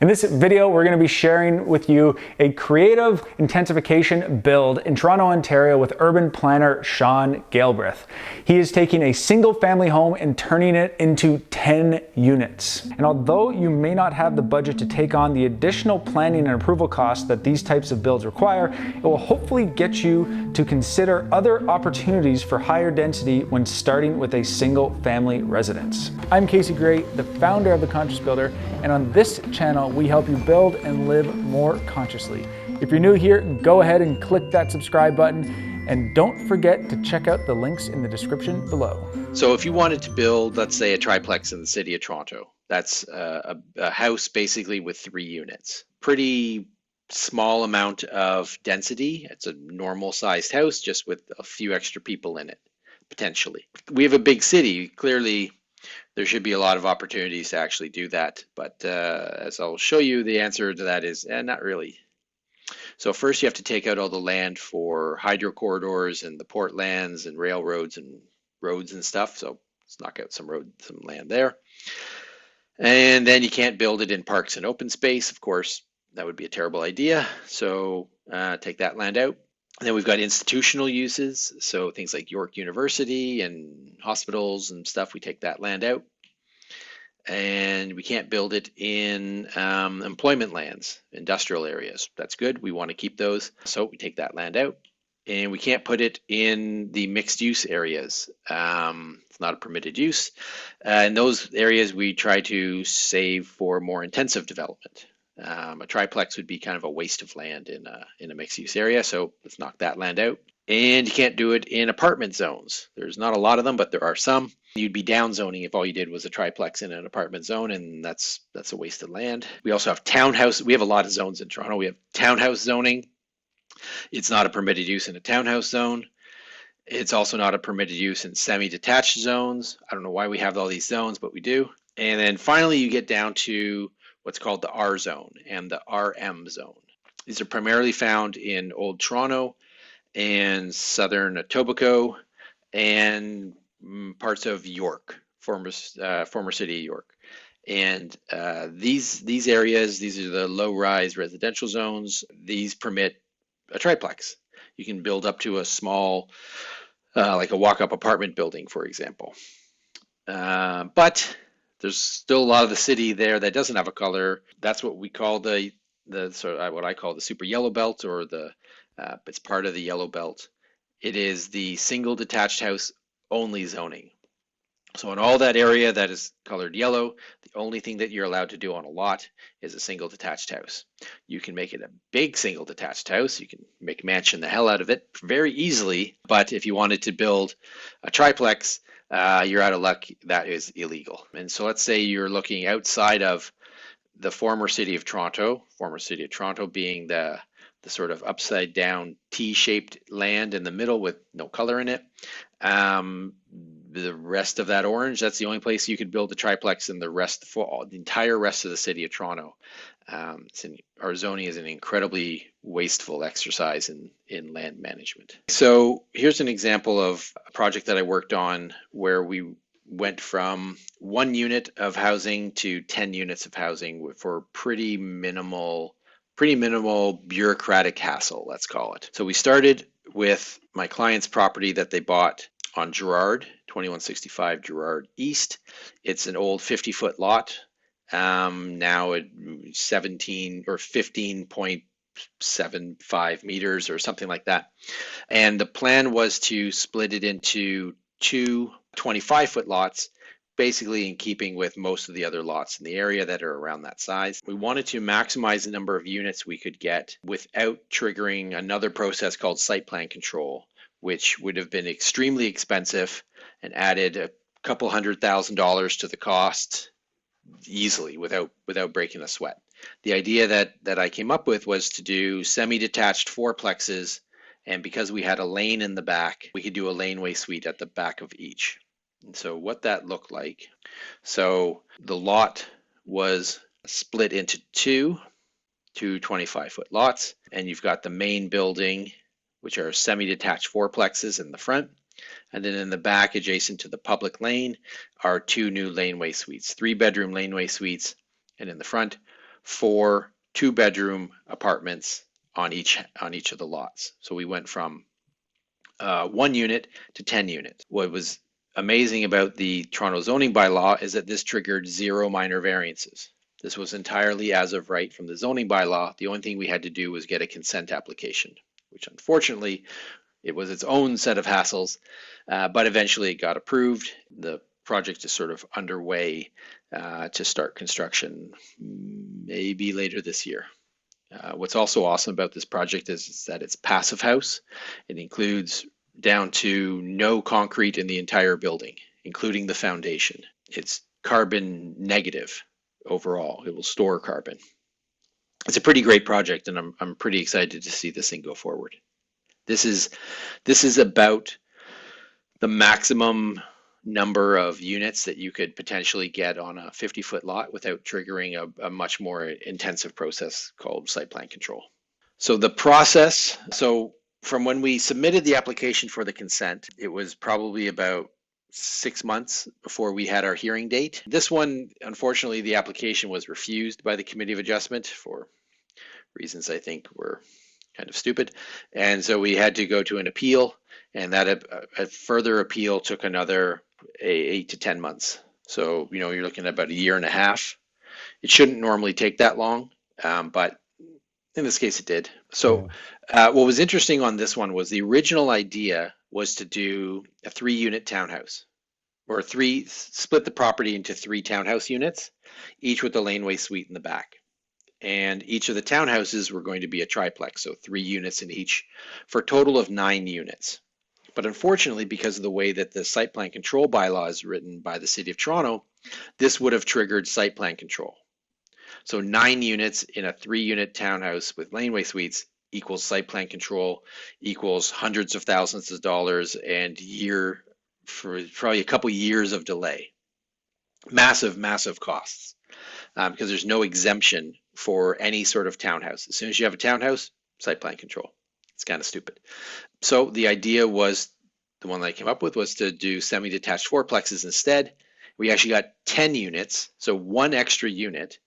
In this video, we're going to be sharing with you a creative intensification build in Toronto, Ontario with urban planner Sean Galbraith. He is taking a single family home and turning it into 10 units. And although you may not have the budget to take on the additional planning and approval costs that these types of builds require, it will hopefully get you to consider other opportunities for higher density when starting with a single family residence. I'm Casey Gray, the founder of The Conscious Builder, and on this channel, we help you build and live more consciously. If you're new here, go ahead and click that subscribe button, and don't forget to check out the links in the description below. So if you wanted to build, let's say, a triplex in the city of Toronto, that's a house basically with 3 units. Pretty small amount of density. It's a normal sized house just with a few extra people in it, potentially. We have a big city. Clearly, there should be a lot of opportunities to actually do that. But as I'll show you, the answer to that is not really. So first you have to take out all the land for hydro corridors and the port lands and railroads and roads and stuff. So let's knock out some land there. And then you can't build it in parks and open space. Of course, that would be a terrible idea. So take that land out. And then we've got institutional uses. So things like York University and hospitals and stuff, we take that land out. And we can't build it in employment lands, industrial areas. That's good. We want to keep those. So we take that land out. And we can't put it in the mixed use areas. It's not a permitted use. In those areas, we try to save for more intensive development. A triplex would be kind of a waste of land in a mixed use area. So let's knock that land out. And you can't do it in apartment zones. There's not a lot of them, but there are some. You'd be down zoning if all you did was a triplex in an apartment zone, and that's a waste of land. We also have townhouse. We have a lot of zones in Toronto. We have townhouse zoning. It's not a permitted use in a townhouse zone. It's also not a permitted use in semi-detached zones. I don't know why we have all these zones, but we do. And then finally, you get down to what's called the R zone and the RM zone. These are primarily found in Old Toronto and Southern Etobicoke and parts of York, former city of York. And these areas, these are the low-rise residential zones. These permit a triplex. You can build up to a small, like a walk-up apartment building, for example. But there's still a lot of the city there that doesn't have a color. That's what we call the sort of what I call the super yellow belt, or it's part of the yellow belt. It is the single detached house only zoning. So in all that area that is colored yellow, the only thing that you're allowed to do on a lot is a single detached house. You can make it a big single detached house. You can make mansion the hell out of it very easily. But if you wanted to build a triplex, you're out of luck. That is illegal. And so let's say you're looking outside of the former city of Toronto being the sort of upside down T-shaped land in the middle with no color in it. The rest of that orange, that's the only place you could build a triplex in the entire rest of the city of Toronto. Our zoning is an incredibly wasteful exercise in land management. So here's an example of a project that I worked on where we went from 1 unit of housing to 10 units of housing for pretty minimal bureaucratic hassle, let's call it. So we started with my client's property that they bought on Gerrard, 2165 Gerrard East. It's an old 50-foot lot, now at 17 or 15.75 meters or something like that. And the plan was to split it into 2 25-foot lots, basically in keeping with most of the other lots in the area that are around that size. We wanted to maximize the number of units we could get without triggering another process called site plan control, which would have been extremely expensive and added a couple $100,000 to the cost easily without breaking a sweat. The idea that I came up with was to do semi-detached fourplexes, and because we had a lane in the back, we could do a laneway suite at the back of each. And so what that looked like, so the lot was split into two 25-foot lots, and you've got the main building, which are semi-detached fourplexes in the front, and then in the back adjacent to the public lane are 2 new laneway suites, 3-bedroom laneway suites, and in the front 4 2-bedroom apartments on each of the lots. So we went from 1 unit to 10 units. What was amazing about the Toronto zoning bylaw is that this triggered 0 minor variances. This was entirely as of right from the zoning bylaw. The only thing we had to do was get a consent application, which unfortunately it was its own set of hassles, but eventually it got approved. The project is sort of underway to start construction maybe later this year. What's also awesome about this project is that it's passive house. It includes down to no concrete in the entire building, including the foundation. It's carbon negative overall. It will store carbon. It's a pretty great project, and I'm pretty excited to see this thing go forward. This is about the maximum number of units that you could potentially get on a 50-foot lot without triggering a much more intensive process called site plan control. So the process, from when we submitted the application for the consent, it was probably about 6 months before we had our hearing date. This one, unfortunately, the application was refused by the Committee of Adjustment for reasons I think were kind of stupid. And so we had to go to an appeal, and that a further appeal took another 8 to 10 months. So, you're looking at about 1.5 years. It shouldn't normally take that long, but in this case it did. So what was interesting on this one was the original idea was to do a 3-unit townhouse, or split the property into 3 townhouse units, each with a laneway suite in the back. And each of the townhouses were going to be a triplex, so 3 units in each, for a total of 9 units. But unfortunately, because of the way that the site plan control bylaw is written by the City of Toronto, this would have triggered site plan control. So 9 units in a 3-unit townhouse with laneway suites equals site plan control, equals hundreds of thousands of dollars, and for probably a couple years of delay. Massive, massive costs, because there's no exemption for any sort of townhouse. As soon as you have a townhouse, site plan control. It's kind of stupid. So the idea was, the one that I came up with, was to do semi-detached 4plexes instead. We actually got 10 units, so 1 extra unit,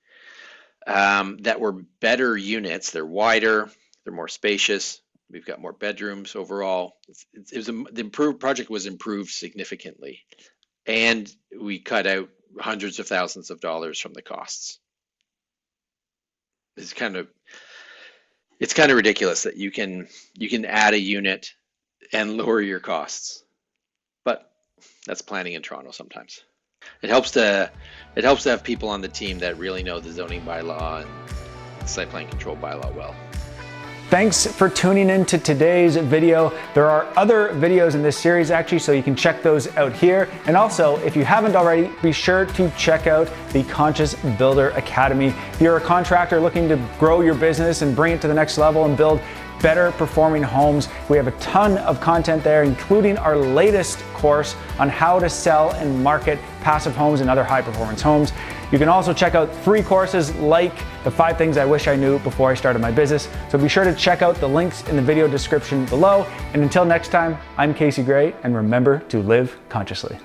that were better units. They're wider, they're more spacious. We've got more bedrooms overall. The project was improved significantly, and we cut out hundreds of thousands of dollars from the costs. It's kind of ridiculous that you can add a unit and lower your costs, but that's planning in Toronto sometimes. It helps to have people on the team that really know the zoning bylaw and site plan control bylaw well. Thanks for tuning in to today's video. There are other videos in this series actually, so you can check those out here. And also, if you haven't already, be sure to check out the Conscious Builder Academy. If you're a contractor looking to grow your business and bring it to the next level and build better performing homes, we have a ton of content there, including our latest course on how to sell and market passive homes and other high performance homes. You can also check out free courses like the 5 things I wish I knew before I started my business. So be sure to check out the links in the video description below. And until next time, I'm Casey Gray, and remember to live consciously.